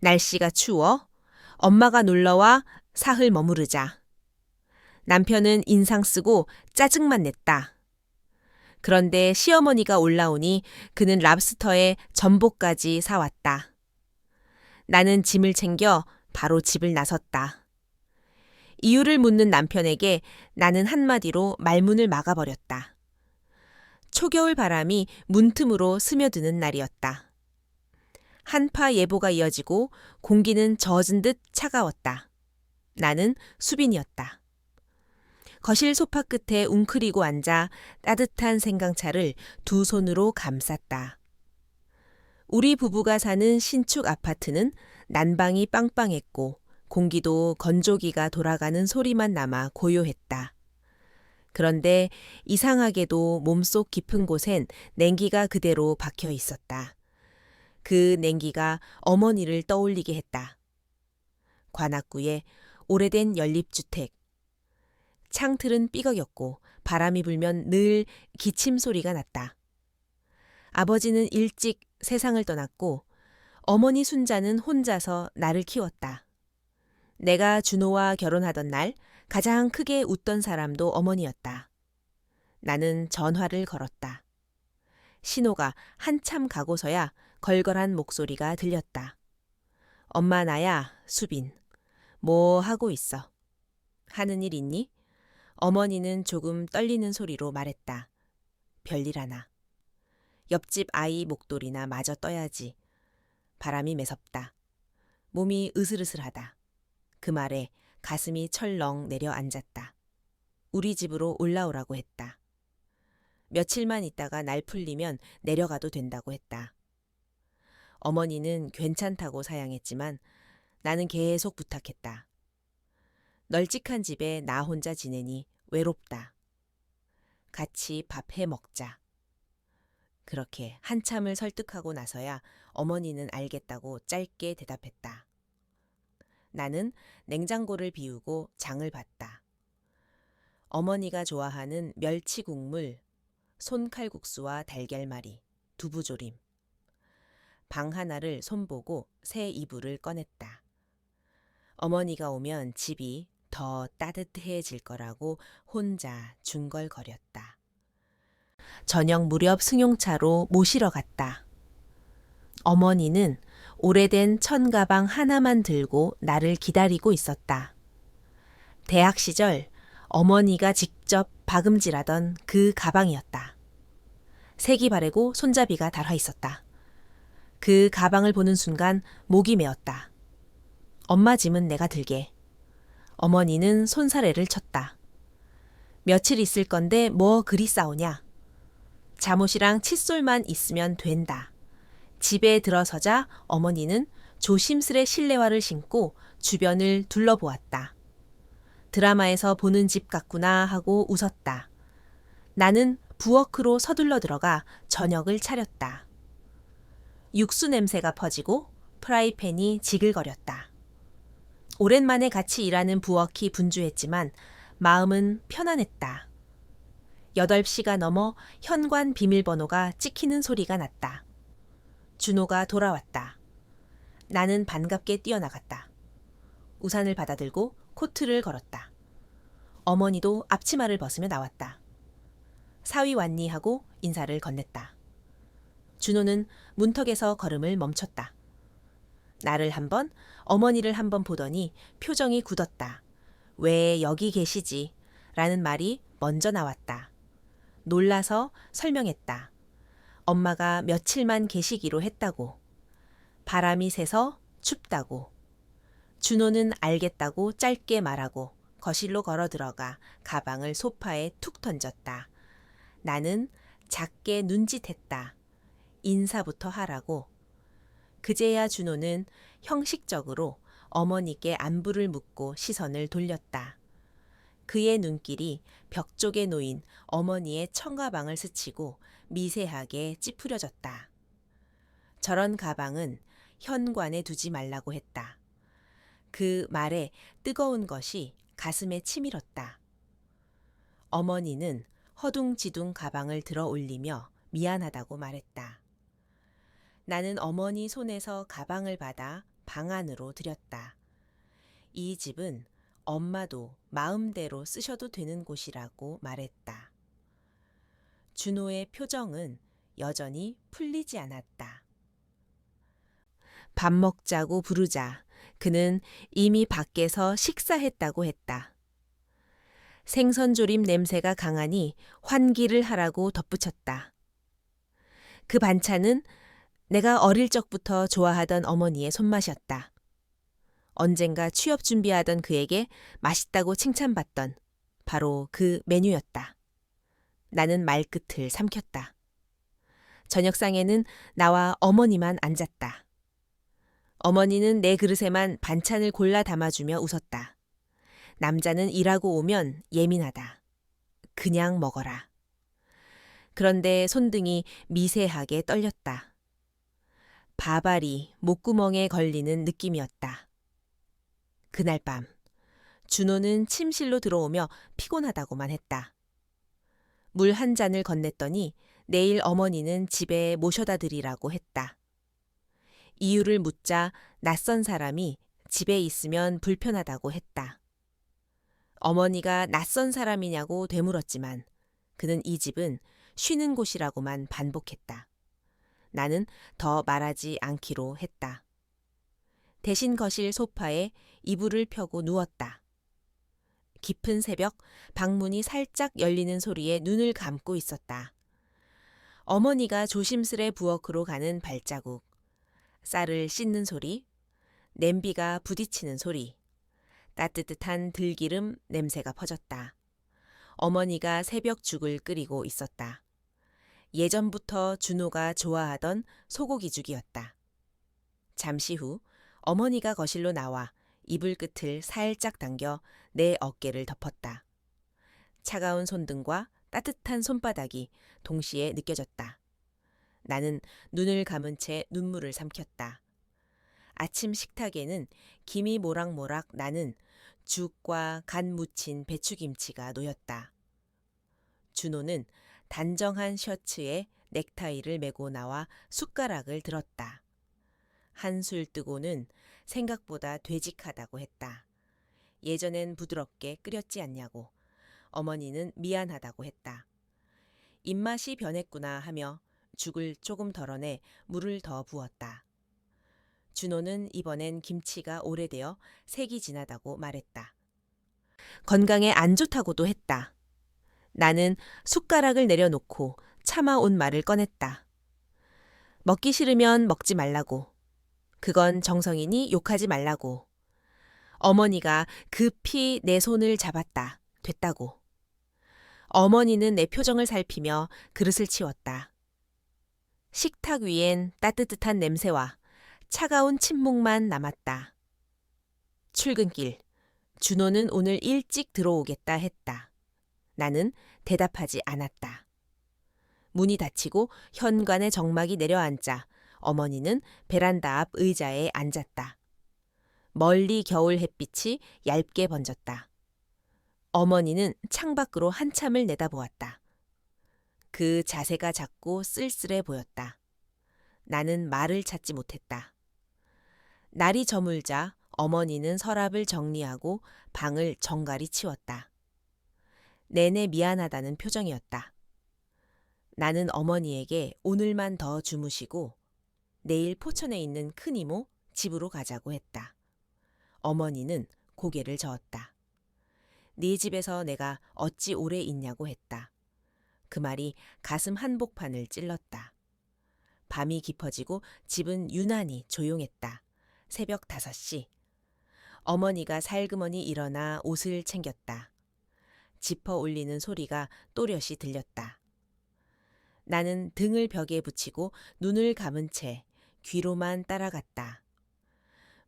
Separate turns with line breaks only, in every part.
날씨가 추워. 엄마가 놀러와 사흘 머무르자. 남편은 인상 쓰고 짜증만 냈다. 그런데 시어머니가 올라오니 그는 랍스터에 전복까지 사왔다. 나는 짐을 챙겨 바로 집을 나섰다. 이유를 묻는 남편에게 나는 한마디로 말문을 막아버렸다. 초겨울 바람이 문틈으로 스며드는 날이었다. 한파 예보가 이어지고 공기는 젖은 듯 차가웠다. 나는 수빈이었다. 거실 소파 끝에 웅크리고 앉아 따뜻한 생강차를 두 손으로 감쌌다. 우리 부부가 사는 신축 아파트는 난방이 빵빵했고 공기도 건조기가 돌아가는 소리만 남아 고요했다. 그런데 이상하게도 몸속 깊은 곳엔 냉기가 그대로 박혀 있었다. 그 냉기가 어머니를 떠올리게 했다. 관악구의 오래된 연립주택. 창틀은 삐걱였고 바람이 불면 늘 기침 소리가 났다. 아버지는 일찍 세상을 떠났고 어머니 순자는 혼자서 나를 키웠다. 내가 준호와 결혼하던 날 가장 크게 웃던 사람도 어머니였다. 나는 전화를 걸었다. 신호가 한참 가고서야 걸걸한 목소리가 들렸다. 엄마 나야, 수빈. 뭐 하고 있어? 하는 일 있니? 어머니는 조금 떨리는 소리로 말했다. 별일 하나. 옆집 아이 목도리나 마저 떠야지. 바람이 매섭다. 몸이 으슬으슬하다. 그 말에 가슴이 철렁 내려앉았다. 우리 집으로 올라오라고 했다. 며칠만 있다가 날 풀리면 내려가도 된다고 했다. 어머니는 괜찮다고 사양했지만 나는 계속 부탁했다. 널찍한 집에 나 혼자 지내니 외롭다. 같이 밥 해 먹자. 그렇게 한참을 설득하고 나서야 어머니는 알겠다고 짧게 대답했다. 나는 냉장고를 비우고 장을 봤다. 어머니가 좋아하는 멸치 국물, 손칼국수와 달걀말이, 두부조림. 방 하나를 손보고 새 이불을 꺼냈다. 어머니가 오면 집이 더 따뜻해질 거라고 혼자 중걸거렸다. 저녁 무렵 승용차로 모시러 갔다. 어머니는 오래된 천가방 하나만 들고 나를 기다리고 있었다. 대학 시절 어머니가 직접 박음질하던 그 가방이었다. 색이 바래고 손잡이가 달아 있었다. 그 가방을 보는 순간 목이 메었다. 엄마 짐은 내가 들게. 어머니는 손사래를 쳤다. 며칠 있을 건데 뭐 그리 싸우냐. 잠옷이랑 칫솔만 있으면 된다. 집에 들어서자 어머니는 조심스레 실내화를 신고 주변을 둘러보았다. 드라마에서 보는 집 같구나 하고 웃었다. 나는 부엌으로 서둘러 들어가 저녁을 차렸다. 육수 냄새가 퍼지고 프라이팬이 지글거렸다. 오랜만에 같이 일하는 부엌이 분주했지만 마음은 편안했다. 8시가 넘어 현관 비밀번호가 찍히는 소리가 났다. 준호가 돌아왔다. 나는 반갑게 뛰어나갔다. 우산을 받아들고 코트를 걸었다. 어머니도 앞치마를 벗으며 나왔다. 사위 왔니 하고 인사를 건넸다. 준호는 문턱에서 걸음을 멈췄다. 나를 한 번, 어머니를 한 번 보더니 표정이 굳었다. 왜 여기 계시지? 라는 말이 먼저 나왔다. 놀라서 설명했다. 엄마가 며칠만 계시기로 했다고. 바람이 새서 춥다고. 준호는 알겠다고 짧게 말하고 거실로 걸어 들어가 가방을 소파에 툭 던졌다. 나는 작게 눈짓했다. 인사부터 하라고. 그제야 준호는 형식적으로 어머니께 안부를 묻고 시선을 돌렸다. 그의 눈길이 벽 쪽에 놓인 어머니의 청가방을 스치고 미세하게 찌푸려졌다. 저런 가방은 현관에 두지 말라고 했다. 그 말에 뜨거운 것이 가슴에 치밀었다. 어머니는 허둥지둥 가방을 들어 올리며 미안하다고 말했다. 나는 어머니 손에서 가방을 받아 방 안으로 들였다. 이 집은 엄마도 마음대로 쓰셔도 되는 곳이라고 말했다. 준호의 표정은 여전히 풀리지 않았다. 밥 먹자고 부르자 그는 이미 밖에서 식사했다고 했다. 생선조림 냄새가 강하니 환기를 하라고 덧붙였다. 그 반찬은 내가 어릴 적부터 좋아하던 어머니의 손맛이었다. 언젠가 취업 준비하던 그에게 맛있다고 칭찬받던 바로 그 메뉴였다. 나는 말끝을 삼켰다. 저녁상에는 나와 어머니만 앉았다. 어머니는 내 그릇에만 반찬을 골라 담아주며 웃었다. 남자는 일하고 오면 예민하다. 그냥 먹어라. 그런데 손등이 미세하게 떨렸다. 바발이 목구멍에 걸리는 느낌이었다. 그날 밤 준호는 침실로 들어오며 피곤하다고만 했다. 물 한 잔을 건넸더니 내일 어머니는 집에 모셔다 드리라고 했다. 이유를 묻자 낯선 사람이 집에 있으면 불편하다고 했다. 어머니가 낯선 사람이냐고 되물었지만 그는 이 집은 쉬는 곳이라고만 반복했다. 나는 더 말하지 않기로 했다. 대신 거실 소파에 이불을 펴고 누웠다. 깊은 새벽 방문이 살짝 열리는 소리에 눈을 감고 있었다. 어머니가 조심스레 부엌으로 가는 발자국, 쌀을 씻는 소리, 냄비가 부딪히는 소리, 따뜻한 들기름 냄새가 퍼졌다. 어머니가 새벽죽을 끓이고 있었다. 예전부터 준호가 좋아하던 소고기죽이었다. 잠시 후 어머니가 거실로 나와 이불 끝을 살짝 당겨 내 어깨를 덮었다. 차가운 손등과 따뜻한 손바닥이 동시에 느껴졌다. 나는 눈을 감은 채 눈물을 삼켰다. 아침 식탁에는 김이 모락모락 나는 죽과 간 묻힌 배추김치가 놓였다. 준호는 단정한 셔츠에 넥타이를 메고 나와 숟가락을 들었다. 한술 뜨고는 생각보다 되직하다고 했다. 예전엔 부드럽게 끓였지 않냐고. 어머니는 미안하다고 했다. 입맛이 변했구나 하며 죽을 조금 덜어내 물을 더 부었다. 준호는 이번엔 김치가 오래되어 색이 진하다고 말했다. 건강에 안 좋다고도 했다. 나는 숟가락을 내려놓고 참아온 말을 꺼냈다. 먹기 싫으면 먹지 말라고. 그건 정성이니 욕하지 말라고. 어머니가 급히 내 손을 잡았다. 됐다고. 어머니는 내 표정을 살피며 그릇을 치웠다. 식탁 위엔 따뜻한 냄새와 차가운 침묵만 남았다. 출근길, 준호는 오늘 일찍 들어오겠다 했다. 나는 대답하지 않았다. 문이 닫히고 현관에 정막이 내려앉자 어머니는 베란다 앞 의자에 앉았다. 멀리 겨울 햇빛이 얇게 번졌다. 어머니는 창밖으로 한참을 내다보았다. 그 자세가 작고 쓸쓸해 보였다. 나는 말을 찾지 못했다. 날이 저물자 어머니는 서랍을 정리하고 방을 정갈히 치웠다. 내내 미안하다는 표정이었다. 나는 어머니에게 오늘만 더 주무시고 내일 포천에 있는 큰이모 집으로 가자고 했다. 어머니는 고개를 저었다. 네 집에서 내가 어찌 오래 있냐고 했다. 그 말이 가슴 한복판을 찔렀다. 밤이 깊어지고 집은 유난히 조용했다. 새벽 5시. 어머니가 살그머니 일어나 옷을 챙겼다. 지퍼 올리는 소리가 또렷이 들렸다. 나는 등을 벽에 붙이고 눈을 감은 채 귀로만 따라갔다.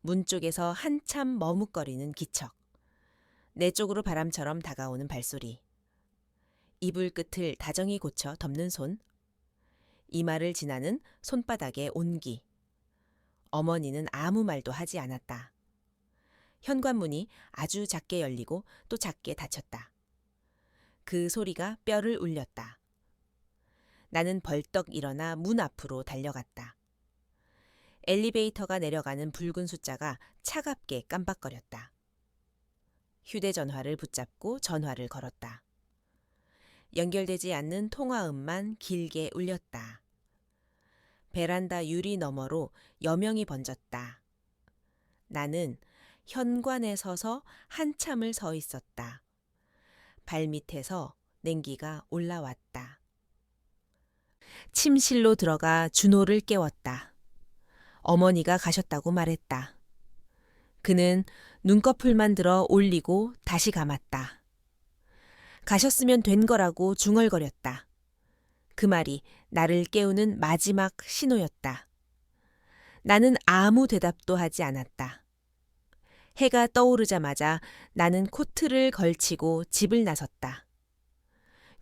문 쪽에서 한참 머뭇거리는 기척. 내 쪽으로 바람처럼 다가오는 발소리. 이불 끝을 다정히 고쳐 덮는 손. 이마를 지나는 손바닥의 온기. 어머니는 아무 말도 하지 않았다. 현관문이 아주 작게 열리고 또 작게 닫혔다. 그 소리가 뼈를 울렸다. 나는 벌떡 일어나 문 앞으로 달려갔다. 엘리베이터가 내려가는 붉은 숫자가 차갑게 깜박거렸다. 휴대전화를 붙잡고 전화를 걸었다. 연결되지 않는 통화음만 길게 울렸다. 베란다 유리 너머로 여명이 번졌다. 나는 현관에 서서 한참을 서 있었다. 발밑에서 냉기가 올라왔다. 침실로 들어가 준호를 깨웠다. 어머니가 가셨다고 말했다. 그는 눈꺼풀만 들어 올리고 다시 감았다. 가셨으면 된 거라고 중얼거렸다. 그 말이 나를 깨우는 마지막 신호였다. 나는 아무 대답도 하지 않았다. 해가 떠오르자마자 나는 코트를 걸치고 집을 나섰다.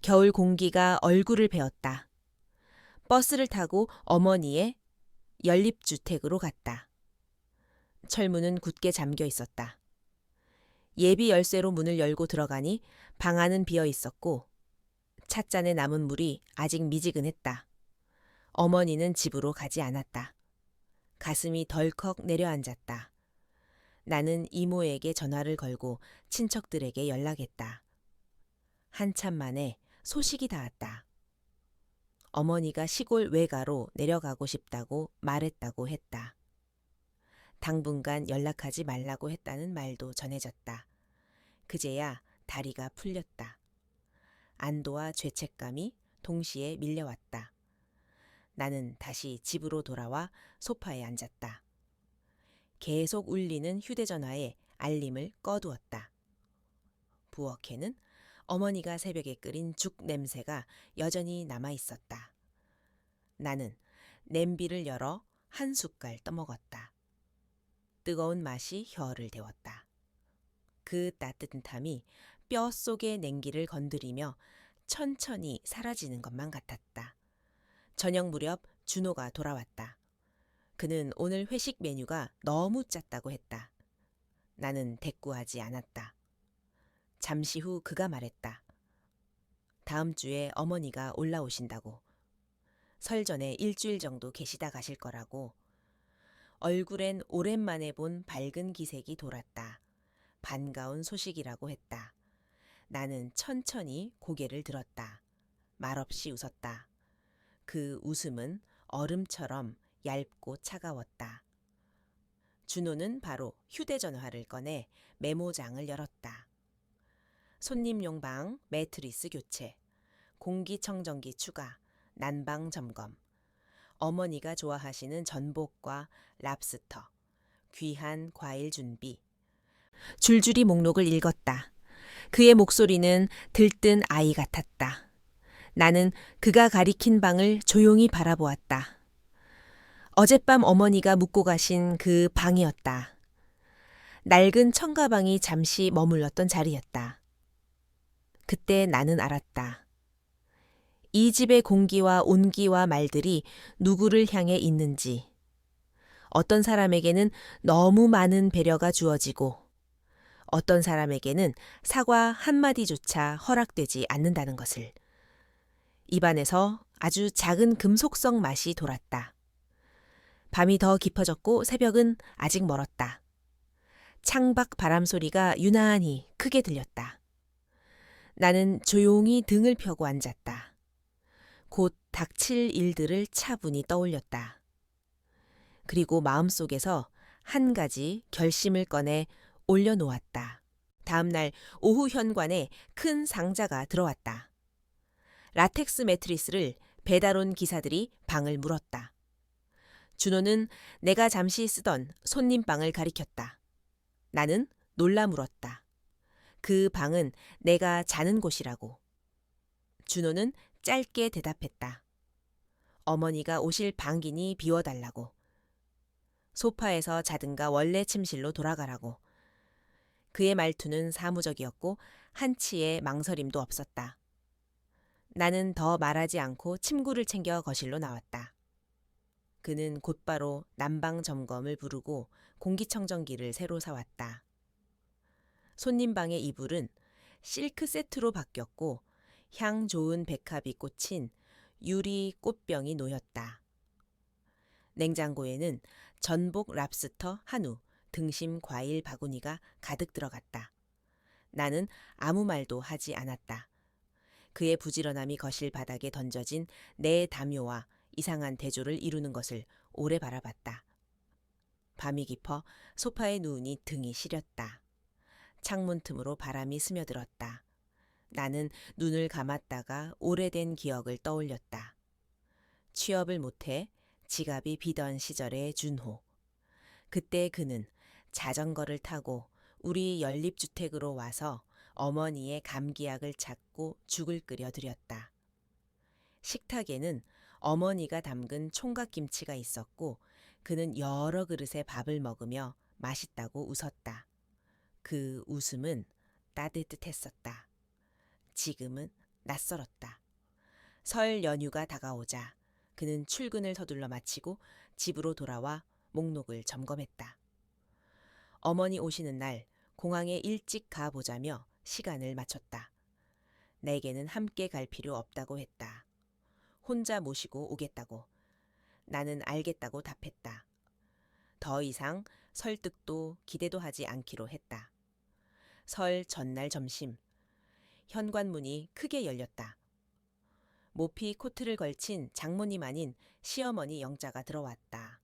겨울 공기가 얼굴을 베었다. 버스를 타고 어머니의 연립주택으로 갔다. 철문은 굳게 잠겨 있었다. 예비 열쇠로 문을 열고 들어가니 방 안은 비어 있었고 찻잔에 남은 물이 아직 미지근했다. 어머니는 집으로 가지 않았다. 가슴이 덜컥 내려앉았다. 나는 이모에게 전화를 걸고 친척들에게 연락했다. 한참 만에 소식이 닿았다. 어머니가 시골 외가로 내려가고 싶다고 말했다고 했다. 당분간 연락하지 말라고 했다는 말도 전해졌다. 그제야 다리가 풀렸다. 안도와 죄책감이 동시에 밀려왔다. 나는 다시 집으로 돌아와 소파에 앉았다. 계속 울리는 휴대전화에 알림을 꺼두었다. 부엌에는 어머니가 새벽에 끓인 죽 냄새가 여전히 남아 있었다. 나는 냄비를 열어 한 숟갈 떠먹었다. 뜨거운 맛이 혀를 데웠다. 그 따뜻함이 뼈 속의 냉기를 건드리며 천천히 사라지는 것만 같았다. 저녁 무렵 준호가 돌아왔다. 그는 오늘 회식 메뉴가 너무 짰다고 했다. 나는 대꾸하지 않았다. 잠시 후 그가 말했다. 다음 주에 어머니가 올라오신다고. 설 전에 일주일 정도 계시다 가실 거라고. 얼굴엔 오랜만에 본 밝은 기색이 돌았다. 반가운 소식이라고 했다. 나는 천천히 고개를 들었다. 말없이 웃었다. 그 웃음은 얼음처럼 얇고 차가웠다. 준호는 바로 휴대전화를 꺼내 메모장을 열었다. 손님용 방 매트리스 교체, 공기청정기 추가, 난방 점검, 어머니가 좋아하시는 전복과 랍스터, 귀한 과일 준비. 줄줄이 목록을 읽었다. 그의 목소리는 들뜬 아이 같았다. 나는 그가 가리킨 방을 조용히 바라보았다. 어젯밤 어머니가 묵고 가신 그 방이었다. 낡은 청가방이 잠시 머물렀던 자리였다. 그때 나는 알았다. 이 집의 공기와 온기와 말들이 누구를 향해 있는지, 어떤 사람에게는 너무 많은 배려가 주어지고 어떤 사람에게는 사과 한마디조차 허락되지 않는다는 것을. 입안에서 아주 작은 금속성 맛이 돌았다. 밤이 더 깊어졌고 새벽은 아직 멀었다. 창밖 바람 소리가 유난히 크게 들렸다. 나는 조용히 등을 펴고 앉았다. 곧 닥칠 일들을 차분히 떠올렸다. 그리고 마음속에서 한 가지 결심을 꺼내 올려놓았다. 다음 날 오후 현관에 큰 상자가 들어왔다. 라텍스 매트리스를 배달 온 기사들이 방을 물었다. 준호는 내가 잠시 쓰던 손님방을 가리켰다. 나는 놀라 물었다. 그 방은 내가 자는 곳이라고. 준호는 짧게 대답했다. 어머니가 오실 방이니 비워달라고. 소파에서 자든가 원래 침실로 돌아가라고. 그의 말투는 사무적이었고 한치의 망설임도 없었다. 나는 더 말하지 않고 침구를 챙겨 거실로 나왔다. 그는 곧바로 난방 점검을 부르고 공기청정기를 새로 사왔다. 손님방의 이불은 실크 세트로 바뀌었고 향 좋은 백합이 꽂힌 유리 꽃병이 놓였다. 냉장고에는 전복, 랍스터, 한우, 등심, 과일 바구니가 가득 들어갔다. 나는 아무 말도 하지 않았다. 그의 부지런함이 거실 바닥에 던져진 내 담요와 이상한 대조를 이루는 것을 오래 바라봤다. 밤이 깊어 소파에 누우니 등이 시렸다. 창문 틈으로 바람이 스며들었다. 나는 눈을 감았다가 오래된 기억을 떠올렸다. 취업을 못해 지갑이 비던 시절의 준호. 그때 그는 자전거를 타고 우리 연립주택으로 와서 어머니의 감기약을 찾고 죽을 끓여 드렸다. 식탁에는 어머니가 담근 총각김치가 있었고 그는 여러 그릇의 밥을 먹으며 맛있다고 웃었다. 그 웃음은 따뜻했었다. 지금은 낯설었다. 설 연휴가 다가오자 그는 출근을 서둘러 마치고 집으로 돌아와 목록을 점검했다. 어머니 오시는 날 공항에 일찍 가보자며 시간을 맞췄다. 내게는 함께 갈 필요 없다고 했다. 혼자 모시고 오겠다고. 나는 알겠다고 답했다. 더 이상 설득도 기대도 하지 않기로 했다. 설 전날 점심, 현관문이 크게 열렸다. 모피 코트를 걸친 장모님 아닌 시어머니 영자가 들어왔다.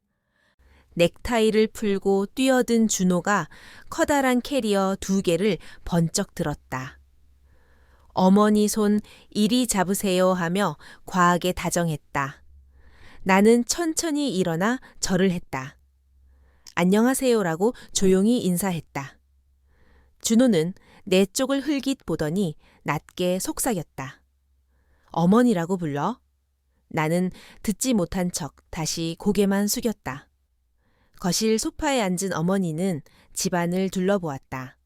넥타이를 풀고 뛰어든 준호가 커다란 캐리어 2개를 번쩍 들었다. 어머니 손 이리 잡으세요 하며 과하게 다정했다. 나는 천천히 일어나 절을 했다. 안녕하세요라고 조용히 인사했다. 준호는 내 쪽을 흘깃 보더니 낮게 속삭였다. 어머니라고 불러? 나는 듣지 못한 척 다시 고개만 숙였다. 거실 소파에 앉은 어머니는 집안을 둘러보았다.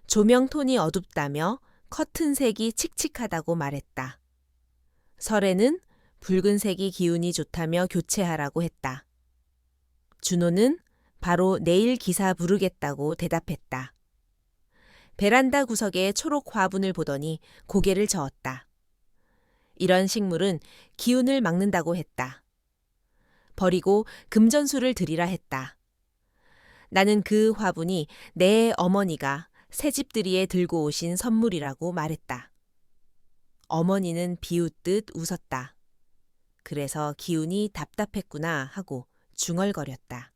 조명 톤이 어둡다며 커튼색이 칙칙하다고 말했다. 설에는 붉은색이 기운이 좋다며 교체하라고 했다. 준호는 바로 내일 기사 부르겠다고 대답했다. 베란다 구석에 초록 화분을 보더니 고개를 저었다. 이런 식물은 기운을 막는다고 했다. 버리고 금전수를 드리라 했다. 나는 그 화분이 내 어머니가 새집들이에 들고 오신 선물이라고 말했다. 어머니는 비웃듯 웃었다. 그래서 기운이 답답했구나 하고 중얼거렸다.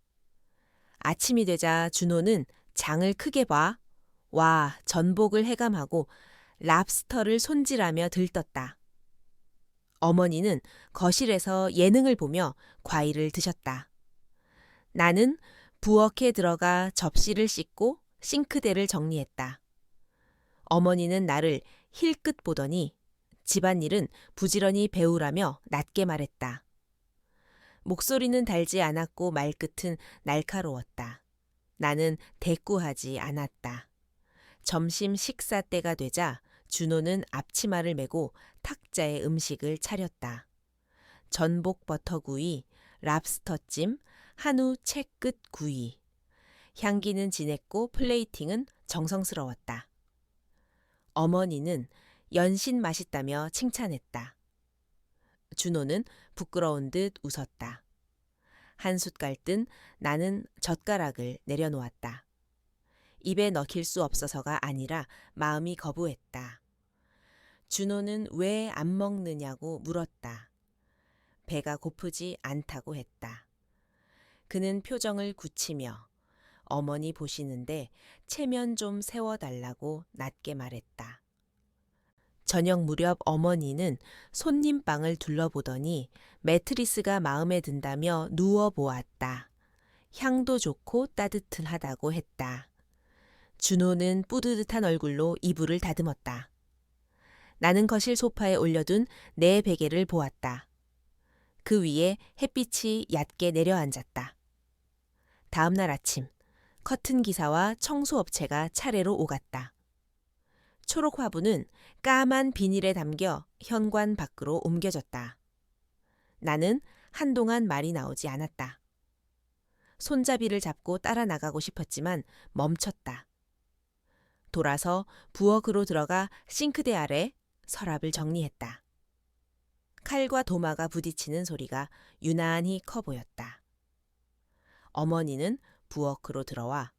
아침이 되자 준호는 장을 크게 봐. 와, 전복을 해감하고 랍스터를 손질하며 들떴다. 어머니는 거실에서 예능을 보며 과일을 드셨다. 나는 부엌에 들어가 접시를 씻고 싱크대를 정리했다. 어머니는 나를 힐끗 보더니 집안일은 부지런히 배우라며 낮게 말했다. 목소리는 달지 않았고 말끝은 날카로웠다. 나는 대꾸하지 않았다. 점심 식사 때가 되자 준호는 앞치마를 메고 탁자에 음식을 차렸다. 전복 버터구이, 랍스터찜, 한우 채끝 구이. 향기는 진했고 플레이팅은 정성스러웠다. 어머니는 연신 맛있다며 칭찬했다. 준호는 부끄러운 듯 웃었다. 한숫 갈듯 나는 젓가락을 내려놓았다. 입에 넣힐 수 없어서가 아니라 마음이 거부했다. 준호는 왜 안 먹느냐고 물었다. 배가 고프지 않다고 했다. 그는 표정을 굳히며 어머니 보시는데 체면 좀 세워달라고 낮게 말했다. 저녁 무렵 어머니는 손님방을 둘러보더니 매트리스가 마음에 든다며 누워보았다. 향도 좋고 따뜻하다고 했다. 준호는 뿌듯한 얼굴로 이불을 다듬었다. 나는 거실 소파에 올려둔 내 베개를 보았다. 그 위에 햇빛이 얕게 내려앉았다. 다음 날 아침, 커튼 기사와 청소업체가 차례로 오갔다. 초록 화분은 까만 비닐에 담겨 현관 밖으로 옮겨졌다. 나는 한동안 말이 나오지 않았다. 손잡이를 잡고 따라 나가고 싶었지만 멈췄다. 돌아서 부엌으로 들어가 싱크대 아래 서랍을 정리했다. 칼과 도마가 부딪히는 소리가 유난히 커 보였다. 어머니는 부엌으로 들어와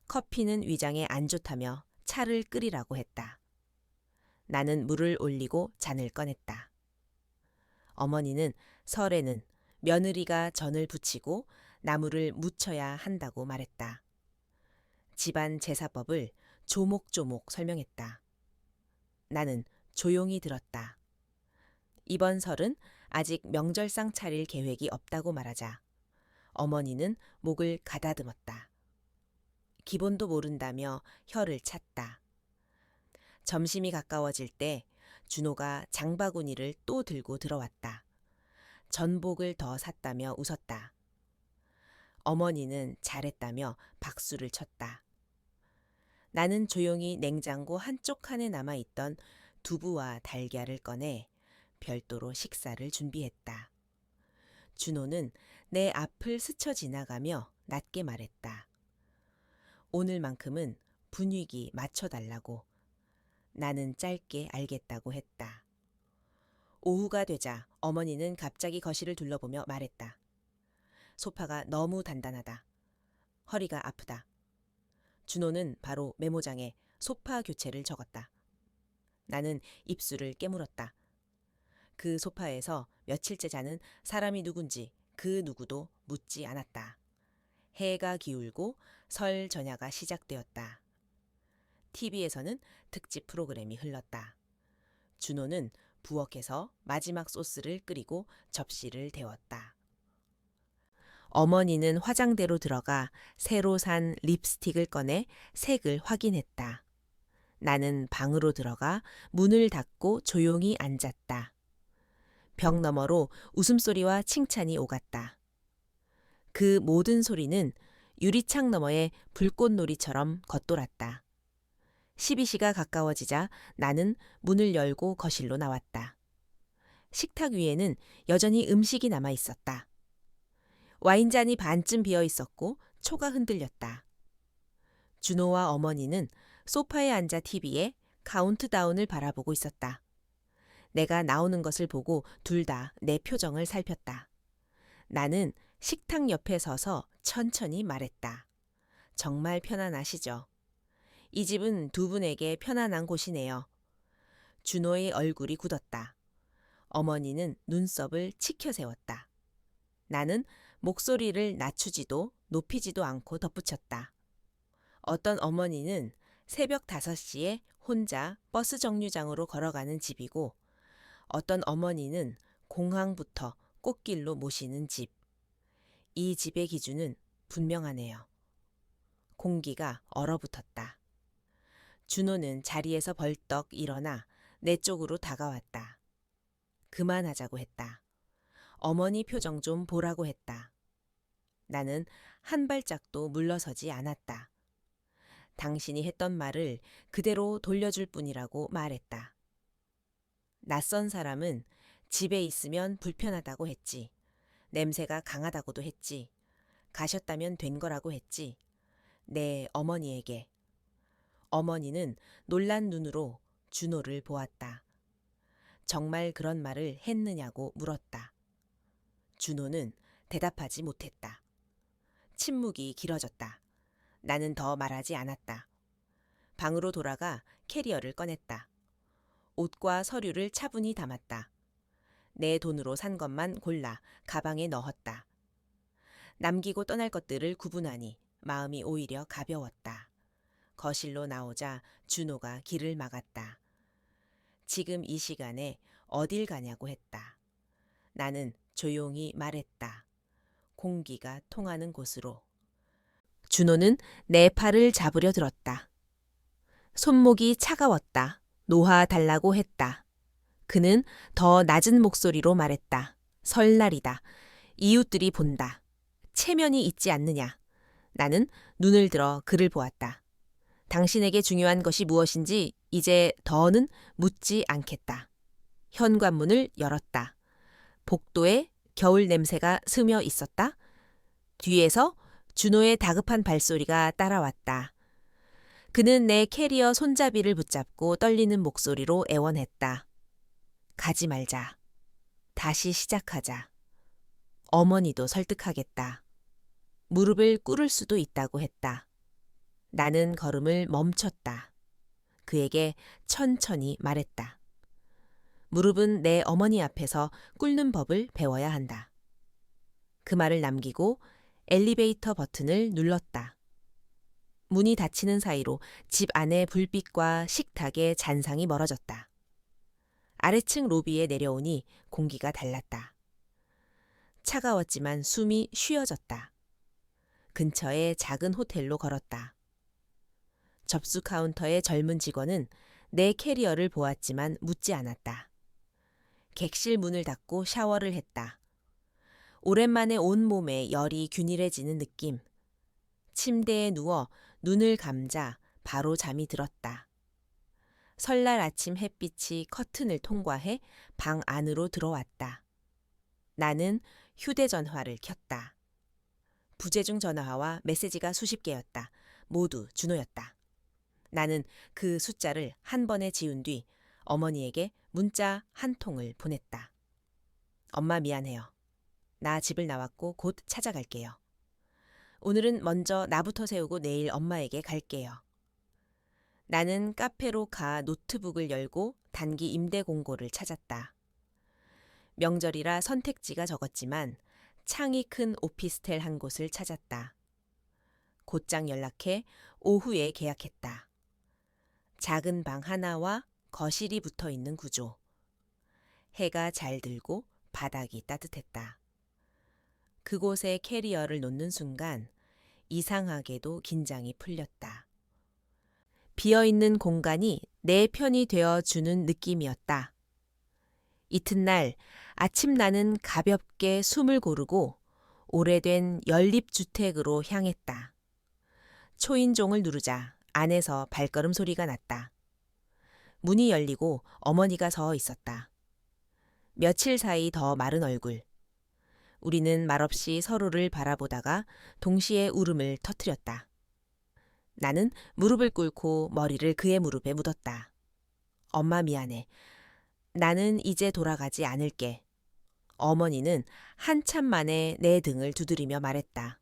커피는 위장에 안 좋다며 차를 끓이라고 했다. 나는 물을 올리고 잔을 꺼냈다. 어머니는 설에는 며느리가 전을 부치고 나무를 묻혀야 한다고 말했다. 집안 제사법을 조목조목 설명했다. 나는 조용히 들었다. 이번 설은 아직 명절상 차릴 계획이 없다고 말하자 어머니는 목을 가다듬었다. 기본도 모른다며 혀를 찼다. 점심이 가까워질 때 준호가 장바구니를 또 들고 들어왔다. 전복을 더 샀다며 웃었다. 어머니는 잘했다며 박수를 쳤다. 나는 조용히 냉장고 한쪽 칸에 남아있던 두부와 달걀을 꺼내 별도로 식사를 준비했다. 준호는 내 앞을 스쳐 지나가며 낮게 말했다. 오늘만큼은 분위기 맞춰달라고. 나는 짧게 알겠다고 했다. 오후가 되자 어머니는 갑자기 거실을 둘러보며 말했다. 소파가 너무 단단하다. 허리가 아프다. 준호는 바로 메모장에 소파 교체를 적었다. 나는 입술을 깨물었다. 그 소파에서 며칠째 자는 사람이 누군지 그 누구도 묻지 않았다. 해가 기울고 설 전야가 시작되었다. TV에서는 특집 프로그램이 흘렀다. 준호는 부엌에서 마지막 소스를 끓이고 접시를 데웠다. 어머니는 화장대로 들어가 새로 산 립스틱을 꺼내 색을 확인했다. 나는 방으로 들어가 문을 닫고 조용히 앉았다. 벽 너머로 웃음소리와 칭찬이 오갔다. 그 모든 소리는 유리창 너머의 불꽃놀이처럼 겉돌았다. 12시가 가까워지자 나는 문을 열고 거실로 나왔다. 식탁 위에는 여전히 음식이 남아 있었다. 와인잔이 반쯤 비어 있었고 초가 흔들렸다. 준호와 어머니는 소파에 앉아 TV에 카운트다운을 바라보고 있었다. 내가 나오는 것을 보고 둘 다 내 표정을 살폈다. 나는 식탁 옆에 서서 천천히 말했다. 정말 편안하시죠? 이 집은 두 분에게 편안한 곳이네요. 준호의 얼굴이 굳었다. 어머니는 눈썹을 치켜 세웠다. 나는 목소리를 낮추지도 높이지도 않고 덧붙였다. 어떤 어머니는 새벽 5시에 혼자 버스 정류장으로 걸어가는 집이고 어떤 어머니는 공항부터 꽃길로 모시는 집. 이 집의 기준은 분명하네요. 공기가 얼어붙었다. 준호는 자리에서 벌떡 일어나 내 쪽으로 다가왔다. 그만하자고 했다. 어머니 표정 좀 보라고 했다. 나는 한 발짝도 물러서지 않았다. 당신이 했던 말을 그대로 돌려줄 뿐이라고 말했다. 낯선 사람은 집에 있으면 불편하다고 했지. 냄새가 강하다고도 했지. 가셨다면 된 거라고 했지. 내 어머니에게. 어머니는 놀란 눈으로 준호를 보았다. 정말 그런 말을 했느냐고 물었다. 준호는 대답하지 못했다. 침묵이 길어졌다. 나는 더 말하지 않았다. 방으로 돌아가 캐리어를 꺼냈다. 옷과 서류를 차분히 담았다. 내 돈으로 산 것만 골라 가방에 넣었다. 남기고 떠날 것들을 구분하니 마음이 오히려 가벼웠다. 거실로 나오자 준호가 길을 막았다. 지금 이 시간에 어딜 가냐고 했다. 나는 조용히 말했다. 공기가 통하는 곳으로. 준호는 내 팔을 잡으려 들었다. 손목이 차가웠다. 놓아달라고 했다. 그는 더 낮은 목소리로 말했다. 설날이다. 이웃들이 본다. 체면이 있지 않느냐. 나는 눈을 들어 그를 보았다. 당신에게 중요한 것이 무엇인지 이제 더는 묻지 않겠다. 현관문을 열었다. 복도에 겨울 냄새가 스며 있었다. 뒤에서 준호의 다급한 발소리가 따라왔다. 그는 내 캐리어 손잡이를 붙잡고 떨리는 목소리로 애원했다. 가지 말자. 다시 시작하자. 어머니도 설득하겠다. 무릎을 꿇을 수도 있다고 했다. 나는 걸음을 멈췄다. 그에게 천천히 말했다. 무릎은 내 어머니 앞에서 꿇는 법을 배워야 한다. 그 말을 남기고 엘리베이터 버튼을 눌렀다. 문이 닫히는 사이로 집 안의 불빛과 식탁의 잔상이 멀어졌다. 아래층 로비에 내려오니 공기가 달랐다. 차가웠지만 숨이 쉬어졌다. 근처의 작은 호텔로 걸었다. 접수 카운터의 젊은 직원은 내 캐리어를 보았지만 묻지 않았다. 객실 문을 닫고 샤워를 했다. 오랜만에 온몸에 열이 균일해지는 느낌. 침대에 누워 눈을 감자 바로 잠이 들었다. 설날 아침 햇빛이 커튼을 통과해 방 안으로 들어왔다. 나는 휴대전화를 켰다. 부재중 전화와 메시지가 수십 개였다. 모두 준호였다. 나는 그 숫자를 한 번에 지운 뒤 어머니에게 문자 한 통을 보냈다. 엄마 미안해요. 나 집을 나왔고 곧 찾아갈게요. 오늘은 먼저 나부터 세우고 내일 엄마에게 갈게요. 나는 카페로 가 노트북을 열고 단기 임대 공고를 찾았다. 명절이라 선택지가 적었지만 창이 큰 오피스텔 한 곳을 찾았다. 곧장 연락해 오후에 계약했다. 작은 방 하나와 거실이 붙어 있는 구조. 해가 잘 들고 바닥이 따뜻했다. 그곳에 캐리어를 놓는 순간 이상하게도 긴장이 풀렸다. 비어있는 공간이 내 편이 되어주는 느낌이었다. 이튿날 아침 나는 가볍게 숨을 고르고 오래된 연립주택으로 향했다. 초인종을 누르자 안에서 발걸음 소리가 났다. 문이 열리고 어머니가 서 있었다. 며칠 사이 더 마른 얼굴. 우리는 말없이 서로를 바라보다가 동시에 울음을 터뜨렸다. 나는 무릎을 꿇고 머리를 그의 무릎에 묻었다. 엄마 미안해. 나는 이제 돌아가지 않을게. 어머니는 한참 만에 내 등을 두드리며 말했다.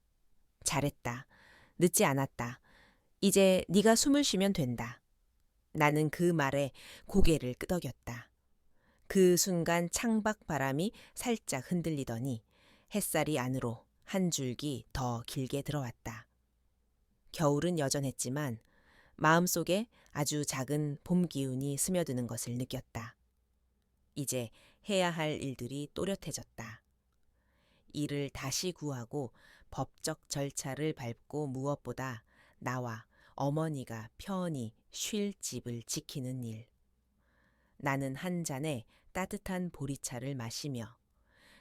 잘했다. 늦지 않았다. 이제 네가 숨을 쉬면 된다. 나는 그 말에 고개를 끄덕였다. 그 순간 창밖 바람이 살짝 흔들리더니 햇살이 안으로 한 줄기 더 길게 들어왔다. 겨울은 여전했지만 마음속에 아주 작은 봄 기운이 스며드는 것을 느꼈다. 이제 해야 할 일들이 또렷해졌다. 일을 다시 구하고 법적 절차를 밟고 무엇보다 나와 어머니가 편히 쉴 집을 지키는 일. 나는 한 잔의 따뜻한 보리차를 마시며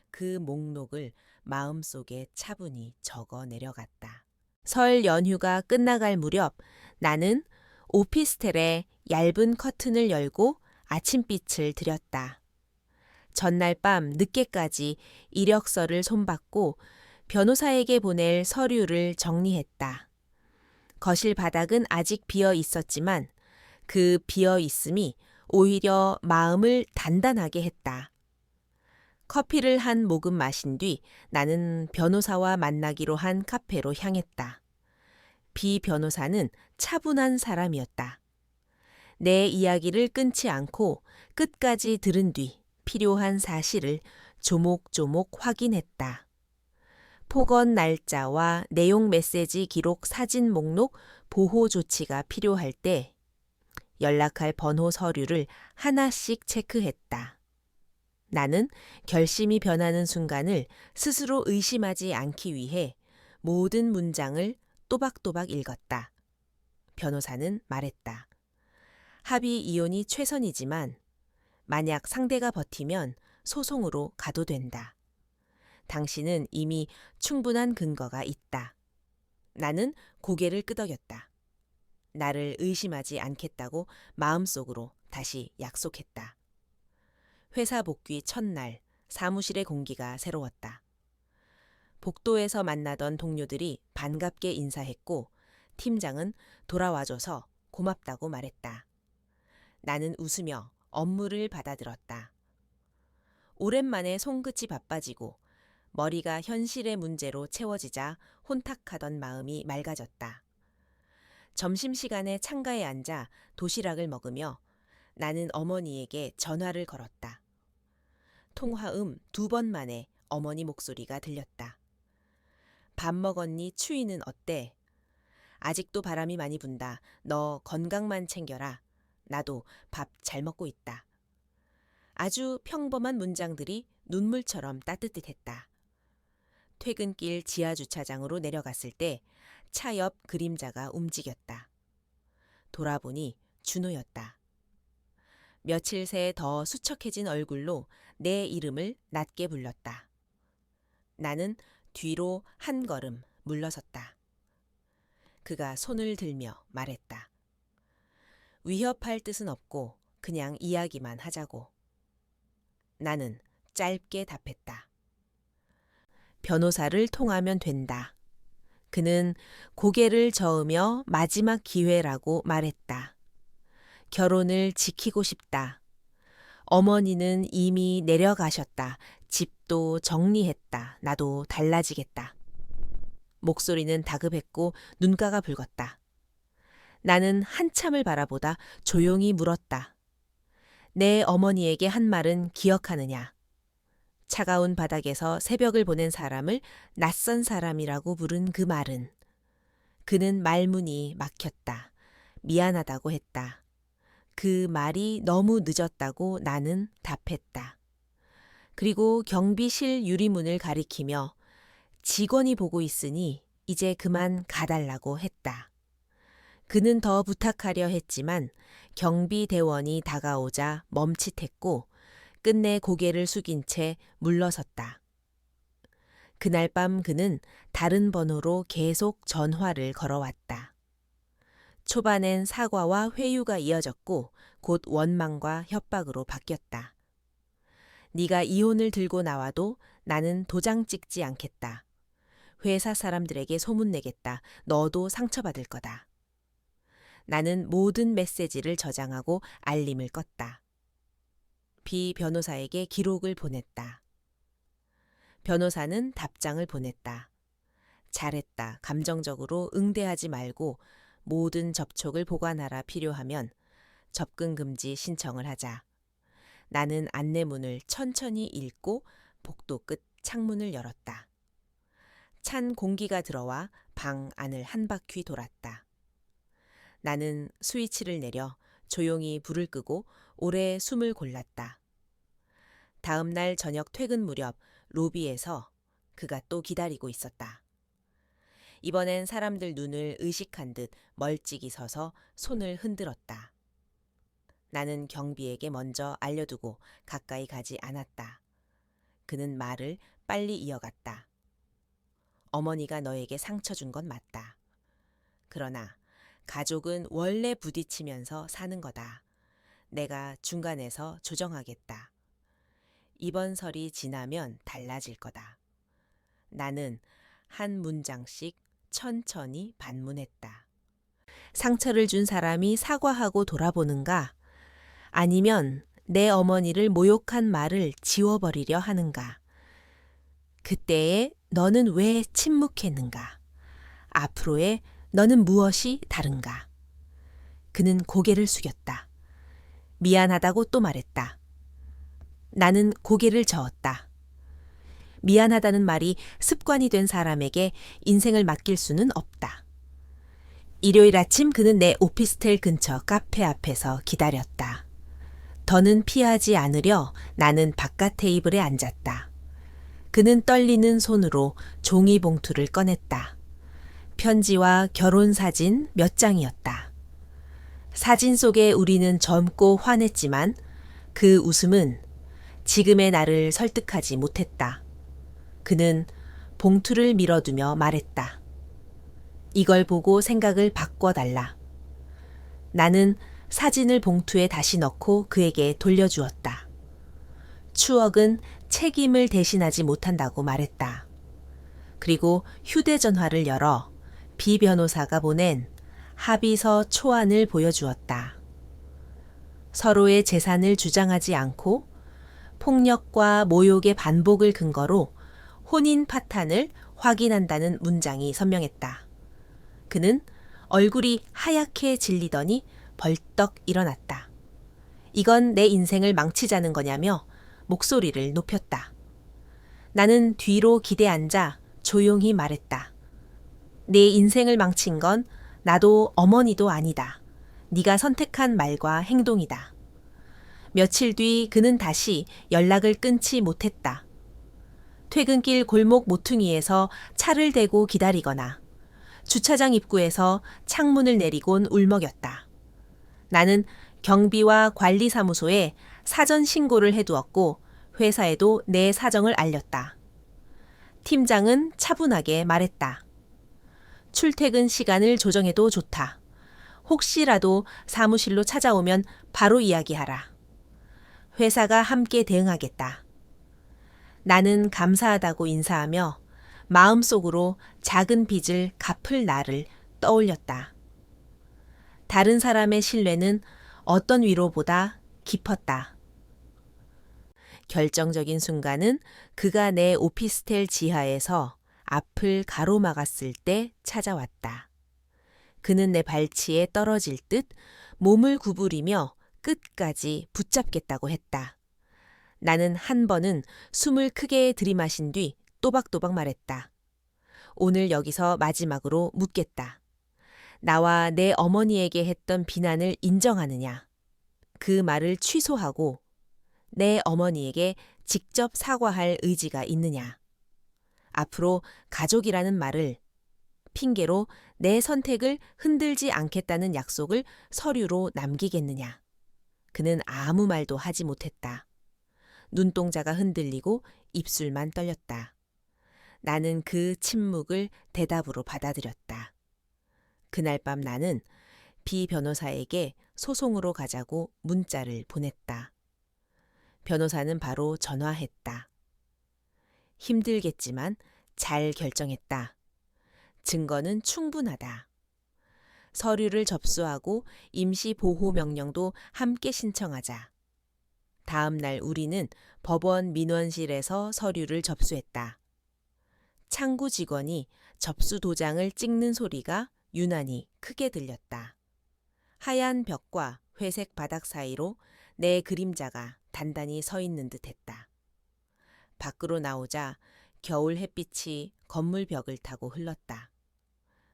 그 목록을 마음속에 차분히 적어 내려갔다. 설 연휴가 끝나갈 무렵 나는 오피스텔에 얇은 커튼을 열고 아침빛을 들였다. 전날 밤 늦게까지 이력서를 손봤고 변호사에게 보낼 서류를 정리했다. 거실 바닥은 아직 비어 있었지만 그 비어 있음이 오히려 마음을 단단하게 했다. 커피를 한 모금 마신 뒤 나는 변호사와 만나기로 한 카페로 향했다. 비 변호사는 차분한 사람이었다. 내 이야기를 끊지 않고 끝까지 들은 뒤 필요한 사실을 조목조목 확인했다. 폭언 날짜와 내용 메시지 기록 사진 목록 보호 조치가 필요할 때 연락할 번호 서류를 하나씩 체크했다. 나는 결심이 변하는 순간을 스스로 의심하지 않기 위해 모든 문장을 또박또박 읽었다. 변호사는 말했다. 합의 이혼이 최선이지만 만약 상대가 버티면 소송으로 가도 된다. 당신은 이미 충분한 근거가 있다. 나는 고개를 끄덕였다. 나를 의심하지 않겠다고 마음속으로 다시 약속했다. 회사 복귀 첫날 사무실의 공기가 새로웠다. 복도에서 만나던 동료들이 반갑게 인사했고 팀장은 돌아와줘서 고맙다고 말했다. 나는 웃으며 업무를 받아들었다. 오랜만에 손끝이 바빠지고 머리가 현실의 문제로 채워지자 혼탁하던 마음이 맑아졌다. 점심시간에 창가에 앉아 도시락을 먹으며 나는 어머니에게 전화를 걸었다. 통화음 2번 만에 어머니 목소리가 들렸다. 밥 먹었니? 추위는 어때? 아직도 바람이 많이 분다. 너 건강만 챙겨라. 나도 밥 잘 먹고 있다. 아주 평범한 문장들이 눈물처럼 따뜻했다. 퇴근길 지하주차장으로 내려갔을 때 차 옆 그림자가 움직였다. 돌아보니 준호였다. 며칠 새 더 수척해진 얼굴로 내 이름을 낮게 불렀다. 나는 뒤로 한 걸음 물러섰다. 그가 손을 들며 말했다. 위협할 뜻은 없고 그냥 이야기만 하자고. 나는 짧게 답했다. 변호사를 통하면 된다. 그는 고개를 저으며 마지막 기회라고 말했다. 결혼을 지키고 싶다. 어머니는 이미 내려가셨다. 집도 정리했다. 나도 달라지겠다. 목소리는 다급했고 눈가가 붉었다. 나는 한참을 바라보다 조용히 물었다. 내 어머니에게 한 말은 기억하느냐? 차가운 바닥에서 새벽을 보낸 사람을 낯선 사람이라고 부른 그 말은. 그는 말문이 막혔다. 미안하다고 했다. 그 말이 너무 늦었다고 나는 답했다. 그리고 경비실 유리문을 가리키며 직원이 보고 있으니 이제 그만 가달라고 했다. 그는 더 부탁하려 했지만 경비대원이 다가오자 멈칫했고 끝내 고개를 숙인 채 물러섰다. 그날 밤 그는 다른 번호로 계속 전화를 걸어왔다. 초반엔 사과와 회유가 이어졌고 곧 원망과 협박으로 바뀌었다. 네가 이혼을 들고 나와도 나는 도장 찍지 않겠다. 회사 사람들에게 소문내겠다. 너도 상처받을 거다. 나는 모든 메시지를 저장하고 알림을 껐다. 비 변호사에게 기록을 보냈다. 변호사는 답장을 보냈다. 잘했다. 감정적으로 응대하지 말고 모든 접촉을 보관하라. 필요하면 접근 금지 신청을 하자. 나는 안내문을 천천히 읽고 복도 끝 창문을 열었다. 찬 공기가 들어와 방 안을 한 바퀴 돌았다. 나는 스위치를 내려 조용히 불을 끄고 오래 숨을 골랐다. 다음 날 저녁 퇴근 무렵 로비에서 그가 또 기다리고 있었다. 이번엔 사람들 눈을 의식한 듯 멀찍이 서서 손을 흔들었다. 나는 경비에게 먼저 알려두고 가까이 가지 않았다. 그는 말을 빨리 이어갔다. 어머니가 너에게 상처 준 건 맞다. 그러나 가족은 원래 부딪히면서 사는 거다. 내가 중간에서 조정하겠다. 이번 설이 지나면 달라질 거다. 나는 한 문장씩 천천히 반문했다. 상처를 준 사람이 사과하고 돌아보는가? 아니면 내 어머니를 모욕한 말을 지워버리려 하는가? 그때에 너는 왜 침묵했는가? 앞으로의 너는 무엇이 다른가? 그는 고개를 숙였다. 미안하다고 또 말했다. 나는 고개를 저었다. 미안하다는 말이 습관이 된 사람에게 인생을 맡길 수는 없다. 일요일 아침 그는 내 오피스텔 근처 카페 앞에서 기다렸다. 더는 피하지 않으려 나는 바깥 테이블에 앉았다. 그는 떨리는 손으로 종이봉투를 꺼냈다. 편지와 결혼사진 몇 장이었다. 사진 속에 우리는 젊고 환했지만 그 웃음은 지금의 나를 설득하지 못했다. 그는 봉투를 밀어두며 말했다. 이걸 보고 생각을 바꿔달라. 나는 사진을 봉투에 다시 넣고 그에게 돌려주었다. 추억은 책임을 대신하지 못한다고 말했다. 그리고 휴대전화를 열어 비 변호사가 보낸 합의서 초안을 보여주었다. 서로의 재산을 주장하지 않고 폭력과 모욕의 반복을 근거로 혼인 파탄을 확인한다는 문장이 선명했다. 그는 얼굴이 하얗게 질리더니 벌떡 일어났다. 이건 내 인생을 망치자는 거냐며 목소리를 높였다. 나는 뒤로 기대앉아 조용히 말했다. 내 인생을 망친 건 나도 어머니도 아니다. 네가 선택한 말과 행동이다. 며칠 뒤 그는 다시 연락을 끊지 못했다. 퇴근길 골목 모퉁이에서 차를 대고 기다리거나 주차장 입구에서 창문을 내리곤 울먹였다. 나는 경비와 관리사무소에 사전 신고를 해두었고 회사에도 내 사정을 알렸다. 팀장은 차분하게 말했다. 출퇴근 시간을 조정해도 좋다. 혹시라도 사무실로 찾아오면 바로 이야기하라. 회사가 함께 대응하겠다. 나는 감사하다고 인사하며 마음속으로 작은 빚을 갚을 날을 떠올렸다. 다른 사람의 신뢰는 어떤 위로보다 깊었다. 결정적인 순간은 그가 내 오피스텔 지하에서 앞을 가로막았을 때 찾아왔다. 그는 내 발치에 떨어질 듯 몸을 구부리며 끝까지 붙잡겠다고 했다. 나는 한 번은 숨을 크게 들이마신 뒤 또박또박 말했다. 오늘 여기서 마지막으로 묻겠다. 나와 내 어머니에게 했던 비난을 인정하느냐? 그 말을 취소하고 내 어머니에게 직접 사과할 의지가 있느냐? 앞으로 가족이라는 말을 핑계로 내 선택을 흔들지 않겠다는 약속을 서류로 남기겠느냐? 그는 아무 말도 하지 못했다. 눈동자가 흔들리고 입술만 떨렸다. 나는 그 침묵을 대답으로 받아들였다. 그날 밤 나는 비 변호사에게 소송으로 가자고 문자를 보냈다. 변호사는 바로 전화했다. 힘들겠지만 잘 결정했다. 증거는 충분하다. 서류를 접수하고 임시 보호 명령도 함께 신청하자. 다음 날 우리는 법원 민원실에서 서류를 접수했다. 창구 직원이 접수 도장을 찍는 소리가 유난히 크게 들렸다. 하얀 벽과 회색 바닥 사이로 내 그림자가 단단히 서 있는 듯했다. 밖으로 나오자 겨울 햇빛이 건물 벽을 타고 흘렀다.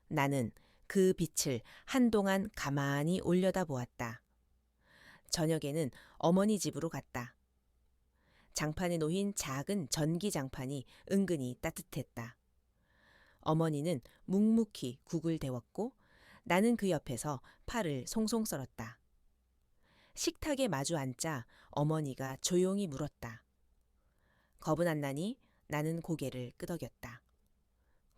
나는 그 빛을 한동안 가만히 올려다보았다. 저녁에는 어머니 집으로 갔다. 장판에 놓인 작은 전기 장판이 은근히 따뜻했다. 어머니는 묵묵히 국을 데웠고 나는 그 옆에서 팔을 송송 썰었다. 식탁에 마주 앉자 어머니가 조용히 물었다. 겁은 안 나니? 나는 고개를 끄덕였다.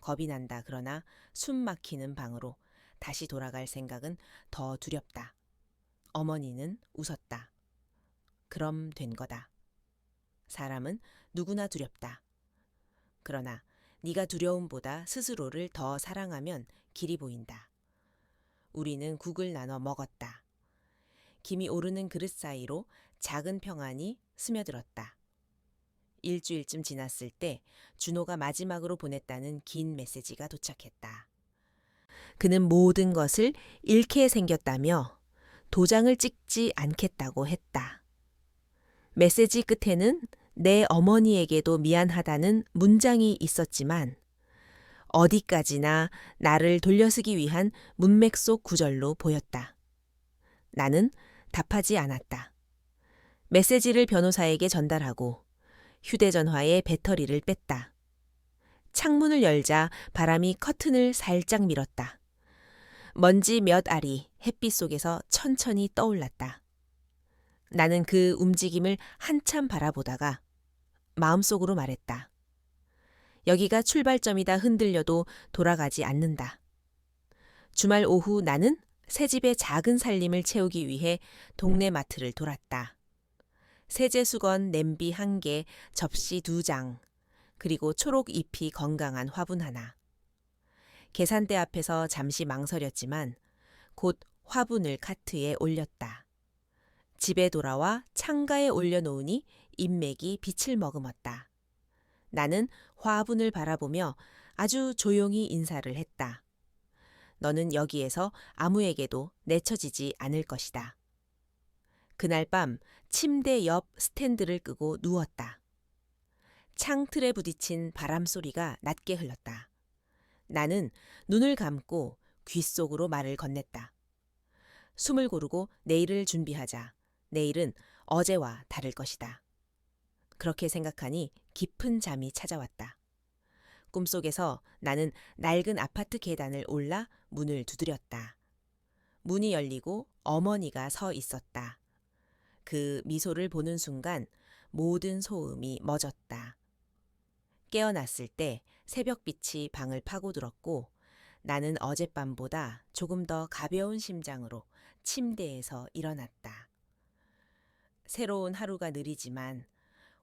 겁이 난다. 그러나 숨 막히는 방으로 다시 돌아갈 생각은 더 두렵다. 어머니는 웃었다. 그럼 된 거다. 사람은 누구나 두렵다. 그러나 네가 두려움보다 스스로를 더 사랑하면 길이 보인다. 우리는 국을 나눠 먹었다. 김이 오르는 그릇 사이로 작은 평안이 스며들었다. 일주일쯤 지났을 때 준호가 마지막으로 보냈다는 긴 메시지가 도착했다. 그는 모든 것을 잃게 생겼다며 도장을 찍지 않겠다고 했다. 메시지 끝에는 내 어머니에게도 미안하다는 문장이 있었지만 어디까지나 나를 돌려쓰기 위한 문맥 속 구절로 보였다. 나는 답하지 않았다. 메시지를 변호사에게 전달하고 휴대전화의 배터리를 뺐다. 창문을 열자 바람이 커튼을 살짝 밀었다. 먼지 몇 알이 햇빛 속에서 천천히 떠올랐다. 나는 그 움직임을 한참 바라보다가 마음속으로 말했다. 여기가 출발점이다. 흔들려도 돌아가지 않는다. 주말 오후 나는 새집의 작은 살림을 채우기 위해 동네 마트를 돌았다. 세제 수건 냄비 1개, 접시 2장, 그리고 초록 잎이 건강한 화분 하나. 계산대 앞에서 잠시 망설였지만 곧 화분을 카트에 올렸다. 집에 돌아와 창가에 올려놓으니 인맥이 빛을 머금었다. 나는 화분을 바라보며 아주 조용히 인사를 했다. 너는 여기에서 아무에게도 내쳐지지 않을 것이다. 그날 밤 침대 옆 스탠드를 끄고 누웠다. 창틀에 부딪힌 바람 소리가 낮게 흘렀다. 나는 눈을 감고 귓속으로 말을 건넸다. 숨을 고르고 내일을 준비하자. 내일은 어제와 다를 것이다. 그렇게 생각하니 깊은 잠이 찾아왔다. 꿈속에서 나는 낡은 아파트 계단을 올라 문을 두드렸다. 문이 열리고 어머니가 서 있었다. 그 미소를 보는 순간 모든 소음이 멎었다. 깨어났을 때 새벽빛이 방을 파고들었고 나는 어젯밤보다 조금 더 가벼운 심장으로 침대에서 일어났다. 새로운 하루가 느리지만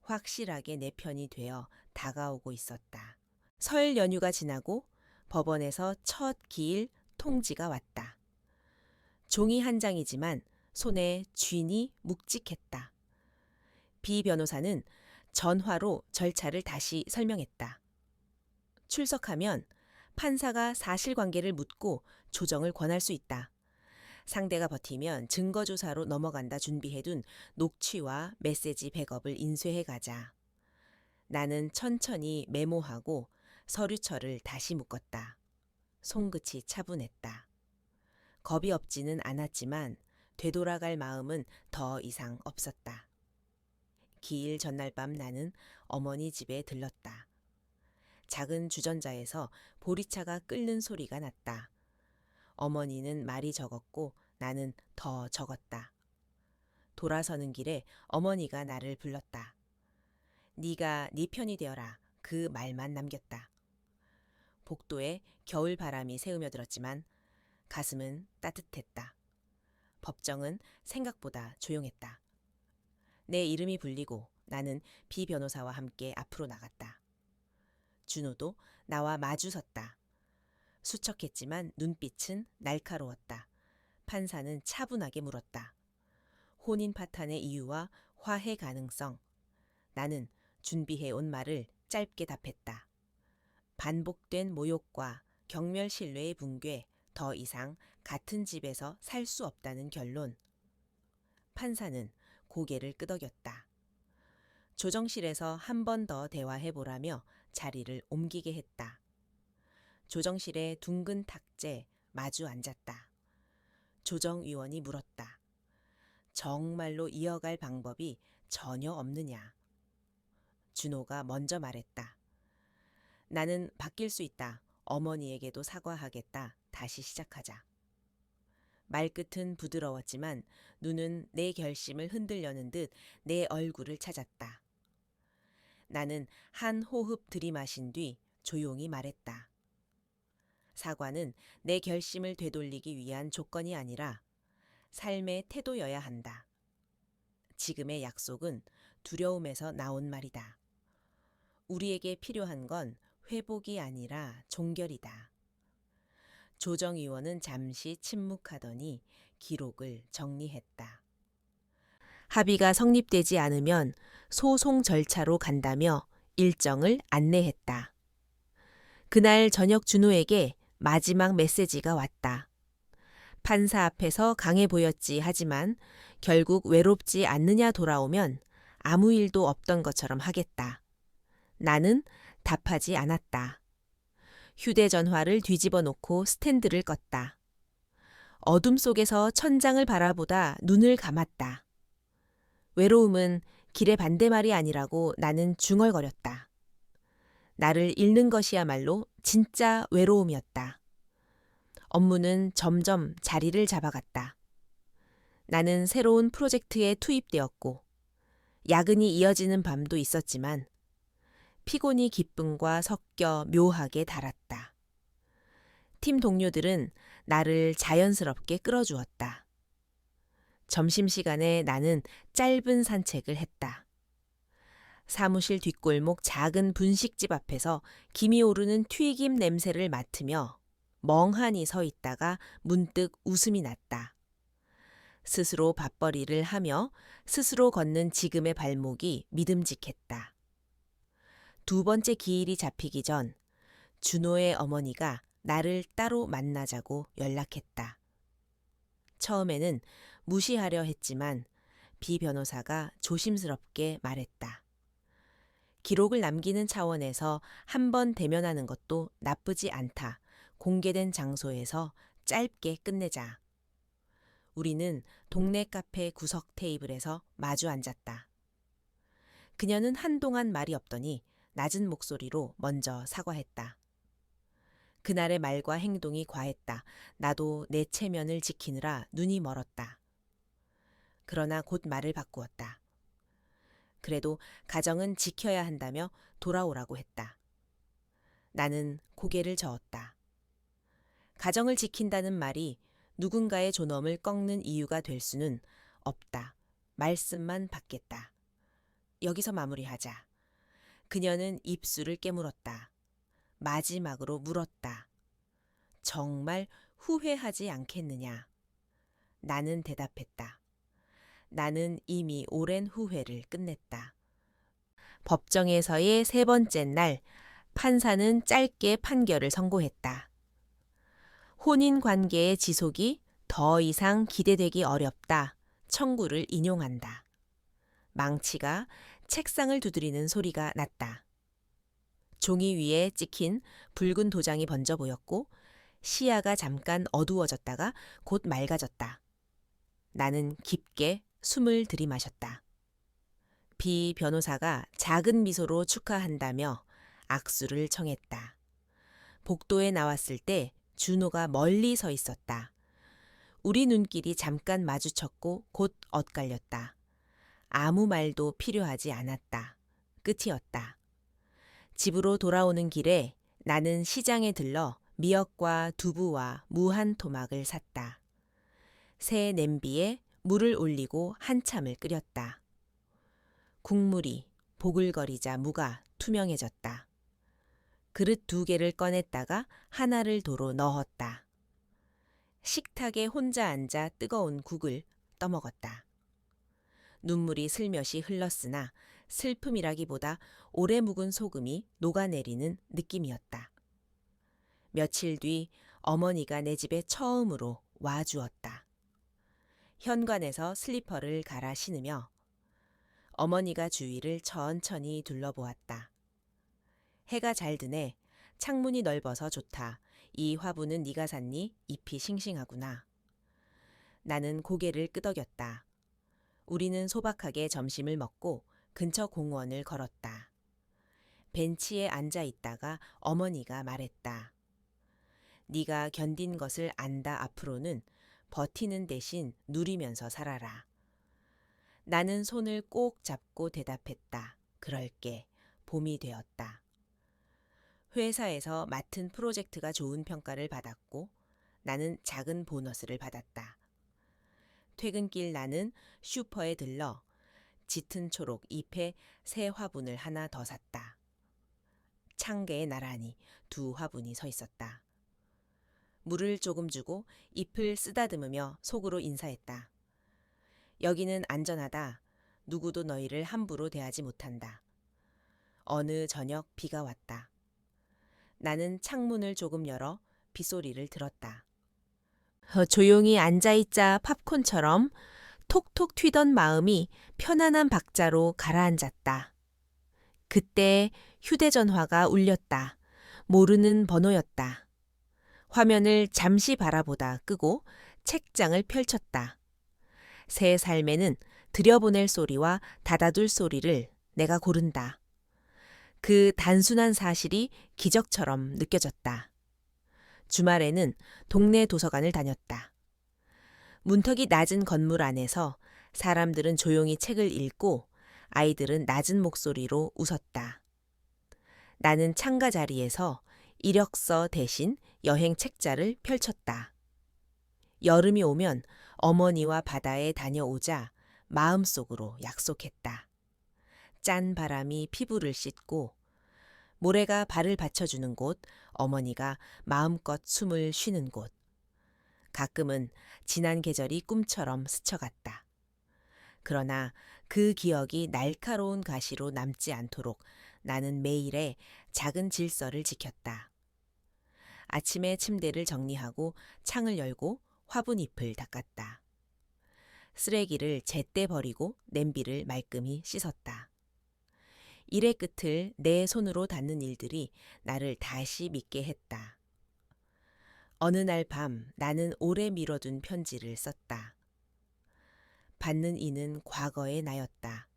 확실하게 내 편이 되어 다가오고 있었다. 설 연휴가 지나고 법원에서 첫 기일 통지가 왔다. 종이 한 장이지만 손에 쥔이 묵직했다. 비 변호사는 전화로 절차를 다시 설명했다. 출석하면 판사가 사실관계를 묻고 조정을 권할 수 있다. 상대가 버티면 증거조사로 넘어간다 준비해둔 녹취와 메시지 백업을 인쇄해 가자. 나는 천천히 메모하고 서류철을 다시 묶었다. 손끝이 차분했다. 겁이 없지는 않았지만 되돌아갈 마음은 더 이상 없었다. 기일 전날 밤 나는 어머니 집에 들렀다. 작은 주전자에서 보리차가 끓는 소리가 났다. 어머니는 말이 적었고 나는 더 적었다. 돌아서는 길에 어머니가 나를 불렀다. 네가 네 편이 되어라. 그 말만 남겼다. 복도에 겨울 바람이 새우며들었지만 가슴은 따뜻했다. 법정은 생각보다 조용했다. 내 이름이 불리고 나는 비 변호사와 함께 앞으로 나갔다. 준호도 나와 마주섰다. 수척했지만 눈빛은 날카로웠다. 판사는 차분하게 물었다. 혼인 파탄의 이유와 화해 가능성. 나는 준비해온 말을 짧게 답했다. 반복된 모욕과 경멸 신뢰의 붕괴, 더 이상 같은 집에서 살 수 없다는 결론. 판사는 고개를 끄덕였다. 조정실에서 한 번 더 대화해보라며 자리를 옮기게 했다. 조정실의 둥근 탁재 마주 앉았다. 조정위원이 물었다. 정말로 이어갈 방법이 전혀 없느냐. 준호가 먼저 말했다. 나는 바뀔 수 있다. 어머니에게도 사과하겠다. 다시 시작하자. 말끝은 부드러웠지만 눈은 내 결심을 흔들려는 듯 내 얼굴을 찾았다. 나는 한 호흡 들이마신 뒤 조용히 말했다. 사과는 내 결심을 되돌리기 위한 조건이 아니라 삶의 태도여야 한다. 지금의 약속은 두려움에서 나온 말이다. 우리에게 필요한 건 회복이 아니라 종결이다. 조정위원은 잠시 침묵하더니 기록을 정리했다. 합의가 성립되지 않으면 소송 절차로 간다며 일정을 안내했다. 그날 저녁 준호에게 마지막 메시지가 왔다. 판사 앞에서 강해 보였지 하지만 결국 외롭지 않느냐 돌아오면 아무 일도 없던 것처럼 하겠다. 나는 답하지 않았다. 휴대전화를 뒤집어 놓고 스탠드를 껐다. 어둠 속에서 천장을 바라보다 눈을 감았다. 외로움은 길의 반대말이 아니라고 나는 중얼거렸다. 나를 잃는 것이야말로 진짜 외로움이었다. 업무는 점점 자리를 잡아갔다. 나는 새로운 프로젝트에 투입되었고 야근이 이어지는 밤도 있었지만 피곤이 기쁨과 섞여 묘하게 달았다. 팀 동료들은 나를 자연스럽게 끌어주었다. 점심시간에 나는 짧은 산책을 했다. 사무실 뒷골목 작은 분식집 앞에서 김이 오르는 튀김 냄새를 맡으며 멍하니 서 있다가 문득 웃음이 났다. 스스로 밥벌이를 하며 스스로 걷는 지금의 발목이 믿음직했다. 두 번째 기일이 잡히기 전 준호의 어머니가 나를 따로 만나자고 연락했다. 처음에는 무시하려 했지만 비 변호사가 조심스럽게 말했다. 기록을 남기는 차원에서 한번 대면하는 것도 나쁘지 않다. 공개된 장소에서 짧게 끝내자. 우리는 동네 카페 구석 테이블에서 마주 앉았다. 그녀는 한동안 말이 없더니 낮은 목소리로 먼저 사과했다. 그날의 말과 행동이 과했다. 나도 내 체면을 지키느라 눈이 멀었다. 그러나 곧 말을 바꾸었다. 그래도 가정은 지켜야 한다며 돌아오라고 했다. 나는 고개를 저었다. 가정을 지킨다는 말이 누군가의 존엄을 꺾는 이유가 될 수는 없다. 말씀만 받겠다. 여기서 마무리하자. 그녀는 입술을 깨물었다. 마지막으로 물었다. 정말 후회하지 않겠느냐? 나는 대답했다. 나는 이미 오랜 후회를 끝냈다. 법정에서의 세 번째 날, 판사는 짧게 판결을 선고했다. 혼인 관계의 지속이 더 이상 기대되기 어렵다. 청구를 인용한다. 망치가 책상을 두드리는 소리가 났다. 종이 위에 찍힌 붉은 도장이 번져 보였고 시야가 잠깐 어두워졌다가 곧 맑아졌다. 나는 깊게 숨을 들이마셨다. 비 변호사가 작은 미소로 축하한다며 악수를 청했다. 복도에 나왔을 때 준호가 멀리 서 있었다. 우리 눈길이 잠깐 마주쳤고 곧 엇갈렸다. 아무 말도 필요하지 않았다. 끝이었다. 집으로 돌아오는 길에 나는 시장에 들러 미역과 두부와 무한 토막을 샀다. 새 냄비에 물을 올리고 한참을 끓였다. 국물이 보글거리자 무가 투명해졌다. 그릇 2개를 꺼냈다가 하나를 도로 넣었다. 식탁에 혼자 앉아 뜨거운 국을 떠먹었다. 눈물이 슬며시 흘렀으나 슬픔이라기보다 오래 묵은 소금이 녹아내리는 느낌이었다. 며칠 뒤 어머니가 내 집에 처음으로 와주었다. 현관에서 슬리퍼를 갈아 신으며 어머니가 주위를 천천히 둘러보았다. 해가 잘 드네. 창문이 넓어서 좋다. 이 화분은 네가 샀니? 잎이 싱싱하구나. 나는 고개를 끄덕였다. 우리는 소박하게 점심을 먹고 근처 공원을 걸었다. 벤치에 앉아 있다가 어머니가 말했다. 네가 견딘 것을 안다. 앞으로는 버티는 대신 누리면서 살아라. 나는 손을 꼭 잡고 대답했다. 그럴게. 봄이 되었다. 회사에서 맡은 프로젝트가 좋은 평가를 받았고 나는 작은 보너스를 받았다. 퇴근길 나는 슈퍼에 들러 짙은 초록 잎에 새 화분을 하나 더 샀다. 창가에 나란히 2 화분이 서 있었다. 물을 조금 주고 잎을 쓰다듬으며 속으로 인사했다. 여기는 안전하다. 누구도 너희를 함부로 대하지 못한다. 어느 저녁 비가 왔다. 나는 창문을 조금 열어 빗소리를 들었다. 조용히 앉아있자 팝콘처럼 톡톡 튀던 마음이 편안한 박자로 가라앉았다. 그때 휴대전화가 울렸다. 모르는 번호였다. 화면을 잠시 바라보다 끄고 책장을 펼쳤다. 새 삶에는 들여보낼 소리와 닫아둘 소리를 내가 고른다. 그 단순한 사실이 기적처럼 느껴졌다. 주말에는 동네 도서관을 다녔다. 문턱이 낮은 건물 안에서 사람들은 조용히 책을 읽고 아이들은 낮은 목소리로 웃었다. 나는 창가 자리에서 이력서 대신 여행 책자를 펼쳤다. 여름이 오면 어머니와 바다에 다녀오자 마음속으로 약속했다. 짠 바람이 피부를 씻고 모래가 발을 받쳐주는 곳, 어머니가 마음껏 숨을 쉬는 곳. 가끔은 지난 계절이 꿈처럼 스쳐갔다. 그러나 그 기억이 날카로운 가시로 남지 않도록 나는 매일의 작은 질서를 지켰다. 아침에 침대를 정리하고 창을 열고 화분잎을 닦았다. 쓰레기를 제때 버리고 냄비를 말끔히 씻었다. 일의 끝을 내 손으로 닿는 일들이 나를 다시 믿게 했다. 어느 날 밤 나는 오래 미뤄둔 편지를 썼다. 받는 이는 과거의 나였다.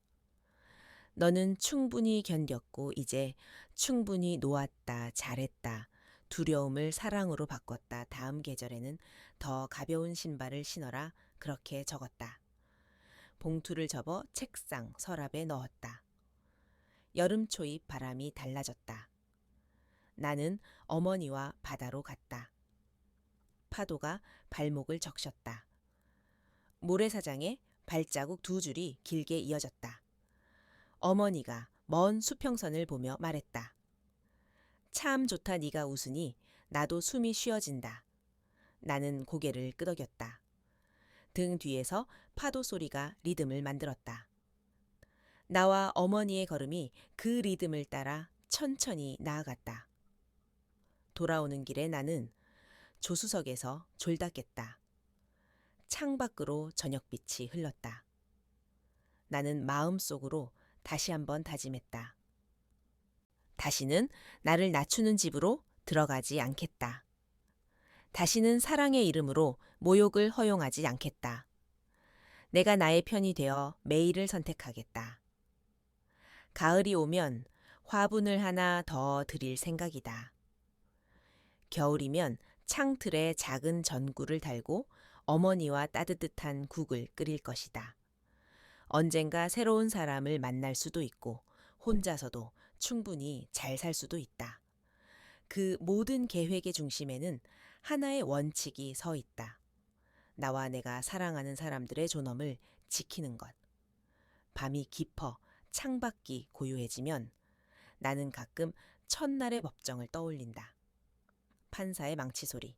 너는 충분히 견뎠고 이제 충분히 놓았다, 잘했다. 두려움을 사랑으로 바꿨다. 다음 계절에는 더 가벼운 신발을 신어라. 그렇게 적었다. 봉투를 접어 책상 서랍에 넣었다. 여름 초입 바람이 달라졌다. 나는 어머니와 바다로 갔다. 파도가 발목을 적셨다. 모래사장에 발자국 두 줄이 길게 이어졌다. 어머니가 먼 수평선을 보며 말했다. 참 좋다 네가 웃으니 나도 숨이 쉬어진다. 나는 고개를 끄덕였다. 등 뒤에서 파도 소리가 리듬을 만들었다. 나와 어머니의 걸음이 그 리듬을 따라 천천히 나아갔다. 돌아오는 길에 나는 조수석에서 졸다깼다. 창밖으로 저녁빛이 흘렀다. 나는 마음속으로 다시 한번 다짐했다. 다시는 나를 낮추는 집으로 들어가지 않겠다. 다시는 사랑의 이름으로 모욕을 허용하지 않겠다. 내가 나의 편이 되어 매일을 선택하겠다. 가을이 오면 화분을 하나 더 드릴 생각이다. 겨울이면 창틀에 작은 전구를 달고 어머니와 따뜻한 국을 끓일 것이다. 언젠가 새로운 사람을 만날 수도 있고 혼자서도 충분히 잘 살 수도 있다. 그 모든 계획의 중심에는 하나의 원칙이 서 있다. 나와 내가 사랑하는 사람들의 존엄을 지키는 것. 밤이 깊어 창밖이 고요해지면 나는 가끔 첫날의 법정을 떠올린다. 판사의 망치 소리.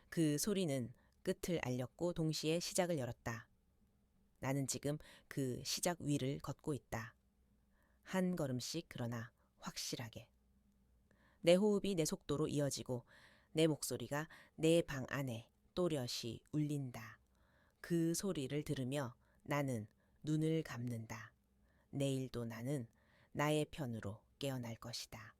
그 소리는 끝을 알렸고 동시에 시작을 열었다. 나는 지금 그 시작 위를 걷고 있다. 한 걸음씩 그러나 확실하게. 내 호흡이 내 속도로 이어지고 내 목소리가 내 방 안에 또렷이 울린다. 그 소리를 들으며 나는 눈을 감는다. 내일도 나는 나의 편으로 깨어날 것이다.